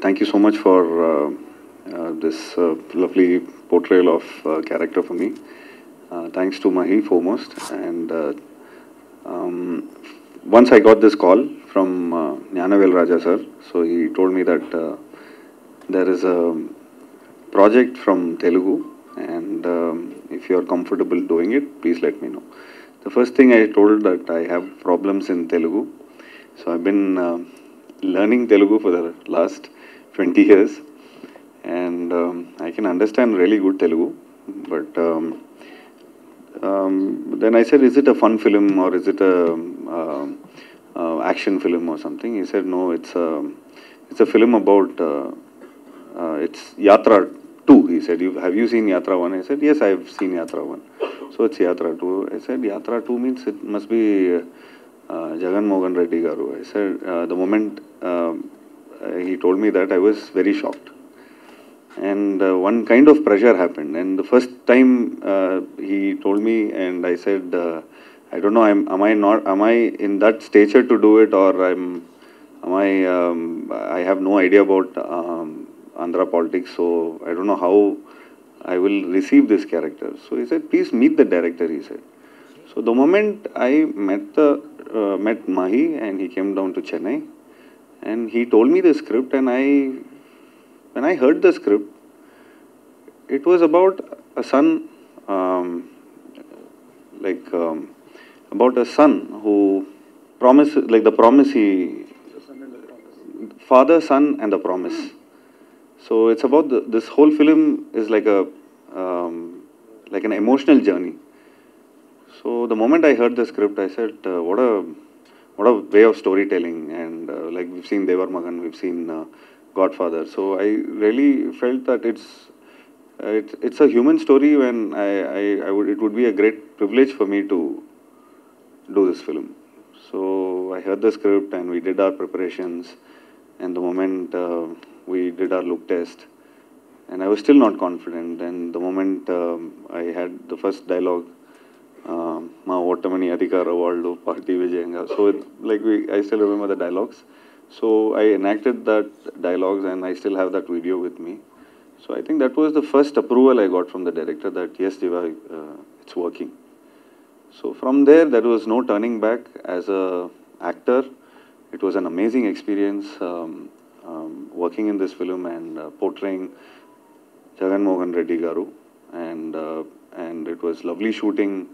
thank you so much for this lovely portrayal of character for me. Thanks to Mahi foremost. And once I got this call from Jnanavel Raja sir, so he told me that there is a project from Telugu, and if you are comfortable doing it, please let me know. The first thing I told that I have problems in Telugu. So I've been learning Telugu for the last 20 years, and I can understand really good Telugu. But then I said, is it a fun film or is it a action film or something? He said, no, it's a film about, it's Yatra 2. He said, have you seen Yatra 1? I said, yes, I've seen Yatra 1. So it's Yatra 2. I said, Yatra 2 means it must be Jagan Mohan Reddy Garu. I said, the moment he told me that, I was very shocked. And one kind of pressure happened. And the first time he told me, and I said, I don't know, am I in that stature to do it, or I have no idea about Andhra politics, so I don't know how I will receive this character. So he said, please meet the director, he said. So the moment I met Mahi, and he came down to Chennai, and he told me the script, and when I heard the script, it was about a son, about a son who promises, like the promise father, son, and the promise. So it's about this whole film is like an emotional journey. So the moment I heard the script, I said, what a way of storytelling. And like we've seen Devar Magan, we've seen Godfather. So I really felt that it's a human story. When it would be a great privilege for me to do this film. So I heard the script and we did our preparations. And the moment we did our look test, and I was still not confident. And the moment I had the first dialogue, Ma Ottamani Adhikara Valdu Party Vijayanga. So I still remember the dialogues. So I enacted that dialogues, and I still have that video with me. So I think that was the first approval I got from the director that yes, Jiva, it's working. So from there was no turning back. As a actor, it was an amazing experience working in this film and portraying Jagan Mohan Reddy Garu. And it was lovely shooting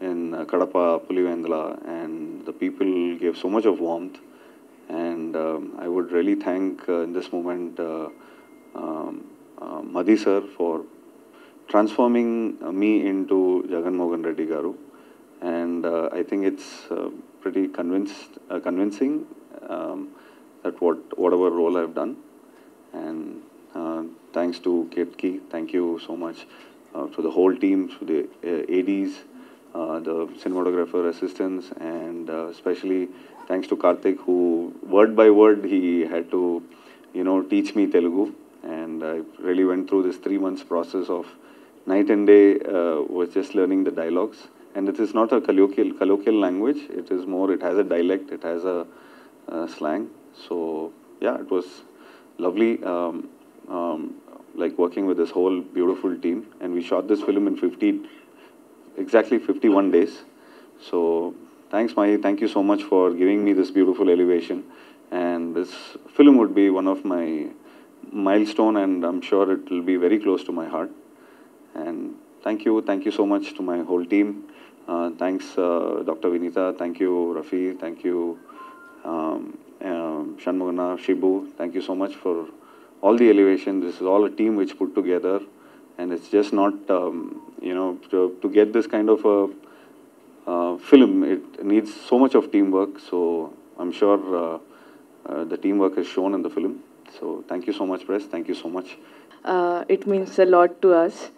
in Kadapa, Pulivendula, and the people gave so much of warmth. And I would really thank in this moment Madhi sir for transforming me into Jagan Mohan Reddy Garu. And I think it's pretty convincing that whatever role I've done. And thanks to Ketki, thank you so much to the whole team, to the ADs, the cinematographer assistants, and especially thanks to Karthik, who word by word he had to teach me Telugu. And I really went through this 3 months process of night and day, was just learning the dialogues. And it is not a colloquial language. It is more, it has a dialect, it has a slang. So yeah, it was lovely like working with this whole beautiful team. And we shot this film in exactly 51 days. So thanks, Mahi. Thank you so much for giving me this beautiful elevation. And this film would be one of my milestone, and I'm sure it will be very close to my heart. And thank you so much to my whole team. Thanks, Dr. Vinita. Thank you, Rafi. Thank you, Shanmugana, Shibu. Thank you so much for all the elevation. This is all a team which put together, and it's just not, to get this kind of a film, it needs so much of teamwork. So I'm sure the teamwork is shown in the film. So thank you so much, press. Thank you so much. It means a lot to us.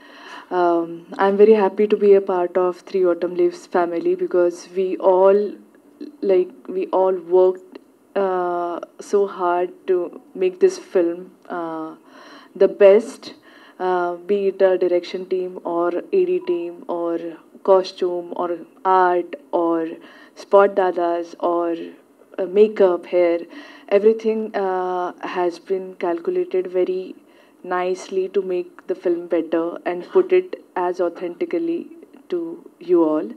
I'm very happy to be a part of Three Autumn Leaves family because we all worked so hard to make this film the best, be it a direction team or AD team or costume or art or spot dadas or makeup, hair, everything has been calculated very nicely to make the film better and put it as authentically to you all.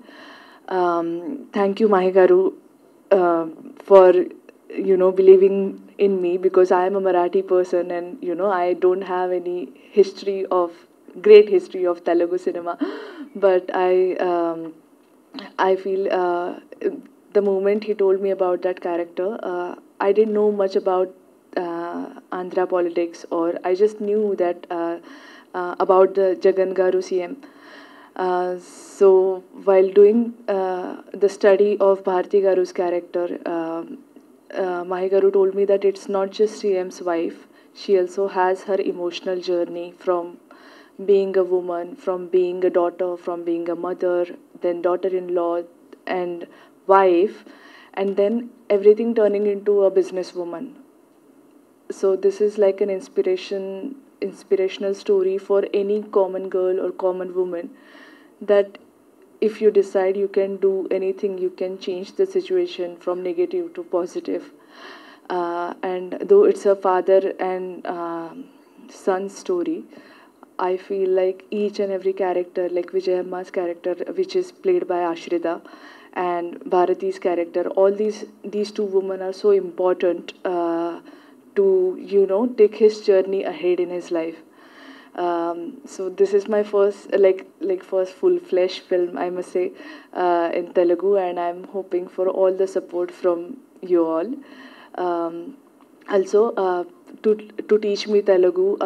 Thank you, Mahi Garu, for believing in me, because I am a Marathi person and I don't have any great history of Telugu cinema, but I feel the moment he told me about that character, I didn't know much about Andhra politics, or I just knew that about the Jagan Garu CM. So while doing the study of Bharti Garu's character, Mahi Garu told me that it's not just CM's wife. She also has her emotional journey from being a woman, from being a daughter, from being a mother, then daughter-in-law and wife, and then everything turning into a businesswoman. So this is like an inspirational story for any common girl or common woman, that if you decide you can do anything, you can change the situation from negative to positive. And though it's a father and son story, I feel like each and every character, like Vijayamma's character, which is played by Ashrita, and Bharati's character, all these two women are so important to take his journey ahead in his life. So this is my first first full-fledged film, I must say, in Telugu, and I'm hoping for all the support from you all. Also, to teach me Telugu,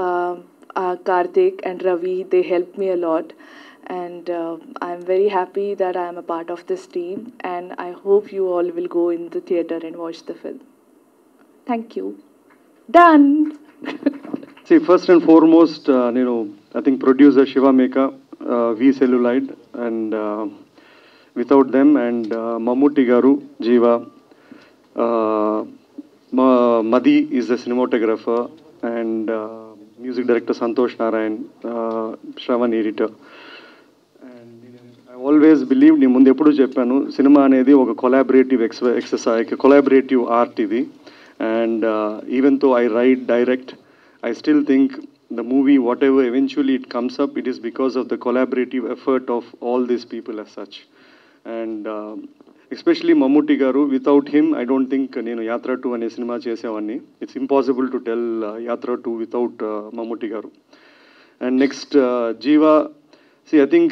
Karthik and Ravi, they helped me a lot, and I'm very happy that I'm a part of this team, and I hope you all will go in the theater and watch the film. Thank you. Done. See, first and foremost, I think producer Shiva Meka, V Cellulite, and without them, and Mammootty Garu, Jeeva, Madhi is the cinematographer, and music director Santosh Narayan, Shravan editor. And I always believed, నేను ముందు ఎప్పుడు చెప్పాను, cinema అనేది ఒక collaborative exercise, collaborative art ఇది. And even though I write, direct, I still think the movie, whatever eventually it comes up, it is because of the collaborative effort of all these people as such. And especially Mammootty Garu, without him, I don't think నేను యాత్ర 2 అనే cinema చేసేవాడిని. It's impossible to tell యాత్ర 2 without Mammootty Garu. And next, Jeeva. See, I think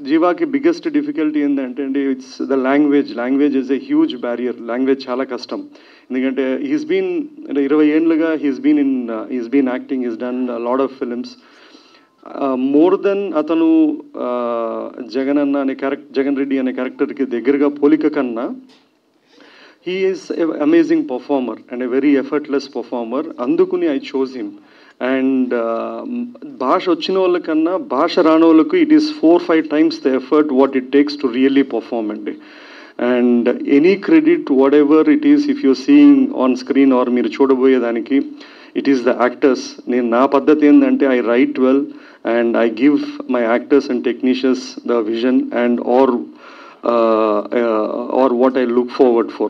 Jeeva's biggest difficulty ఏంటంటే it's the language. Language is a huge barrier. Language చాలా కష్టం. ఎందుకంటే he's been 20 ఏళ్ళుగా he's been acting, he's done a lot of films. More than అతను జగన్ రెడ్డి అనే క్యారెక్టర్కి దగ్గరగా పోలిక కన్నా, he is an amazing performer and a very effortless performer. అందుకుని I chose him. And భాష వచ్చిన వాళ్ళకన్నా భాష రాని వాళ్ళకు it is 4-5 times the effort what it takes to really perform అండి. And any credit whatever it is, if you're seeing on screen or మీరు చూడబోయేదానికి, it is the actors. నేను నా పద్ధతి ఏంటంటే I write well and I give my actors and technicians the vision and or what I look forward for,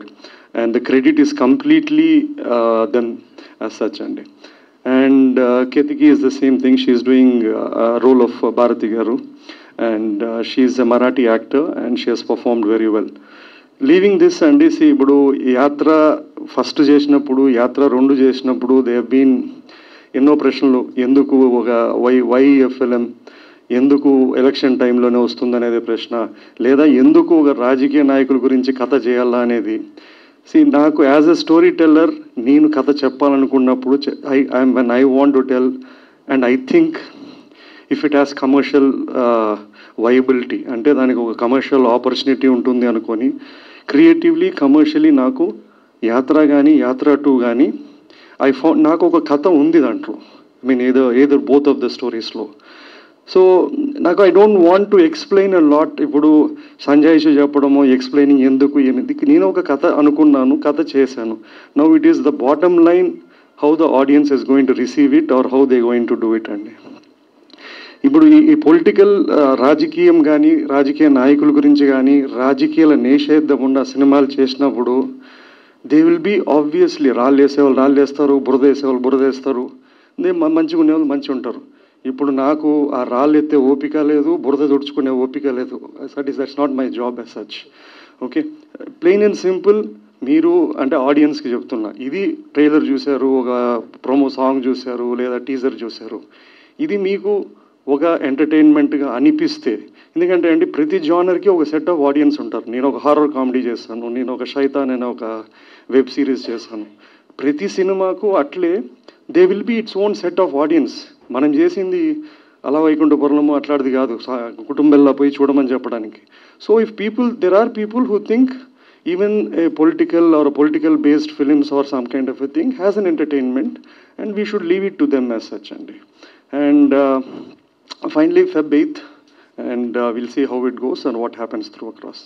and the credit is completely them as such అండి. And Ketiki is the same thing. She is doing a role of Bharati Garu, and she is a Marathi actor and she has performed very well. Leaving this, and see, ఇప్పుడు యాత్ర first చేసినప్పుడు, యాత్ర 2 చేసినప్పుడు, they have been ఎన్నో ప్రశ్నలు. ఎందుకు ఒక why film, ఎందుకు ఎలక్షన్ టైంలోనే వస్తుందనేది ప్రశ్న, లేదా ఎందుకు ఒక రాజకీయ నాయకుల గురించి కథ చేయాలా అనేది. See, నాకు యాజ్ ఎ స్టోరీ టెల్లర్, నేను కథ చెప్పాలనుకున్నప్పుడు when I want to tell, and I think if it has commercial viability, అంటే దానికి ఒక కమర్షియల్ ఆపర్చునిటీ ఉంటుంది అనుకొని, క్రియేటివ్లీ కమర్షియలీ నాకు యాత్ర కానీ యాత్ర 2 కానీ నాకు ఒక కథ ఉంది దాంట్లో. I mean either both of the స్టోరీస్లో. సో నాకు I don't want to explain a lot. ఇప్పుడు సంజయ్ చెప్పడమో ఎక్స్ప్లెయినింగ్ ఎందుకు ఏమిది, నేను ఒక కథ అనుకున్నాను, కథ చేశాను. Now it is the bottom line, how the audience is going to receive it or how they going to do it అండి. ఇప్పుడు ఈ పొలిటికల్ రాజకీయం కానీ రాజకీయ నాయకుల గురించి కానీ రాజకీయాల నిషేధం ఉన్న సినిమాలు చేసినప్పుడు దే విల్ బీ ఆబ్వియస్లీ రాళ్ళు వేసేవాళ్ళు రాళ్ళు వేస్తారు, బురద వేసేవాళ్ళు బురద వేస్తారు, మంచిగా ఉండేవాళ్ళు మంచిగా ఉంటారు. ఇప్పుడు నాకు ఆ రాళ్ళు ఎత్తే ఓపిక లేదు, బురద తుడుచుకునే ఓపిక లేదు. That's not my job as such. Okay, plain and simple. మీరు అంటే ఆడియన్స్కి చెప్తున్నా, ఇది ట్రైలర్ చూశారు, ఒక ప్రోమో సాంగ్ చూశారు, లేదా టీజర్ చూశారు, ఇది మీకు ఒక ఎంటర్టైన్మెంట్గా అనిపిస్తే, ఎందుకంటే అండి ప్రతి జానర్కి ఒక సెట్ ఆఫ్ ఆడియన్స్ ఉంటారు. నేను ఒక హారర్ కామెడీ చేస్తాను, నేను ఒక శైతాన్ అనే ఒక వెబ్ సిరీస్ చేస్తాను. ప్రతి సినిమాకు అట్లే they will be its own set of audience. మనం చేసింది అలా వైకుంఠపురము అట్లాంటిది కాదు, కుటుంబంలో పోయి చూడమని చెప్పడానికి. So if people, there are people who think even a political based films or some kind of a thing has an entertainment, and we should leave it to them as such. And finally Feb 8th, and we'll see how it goes and what happens through across.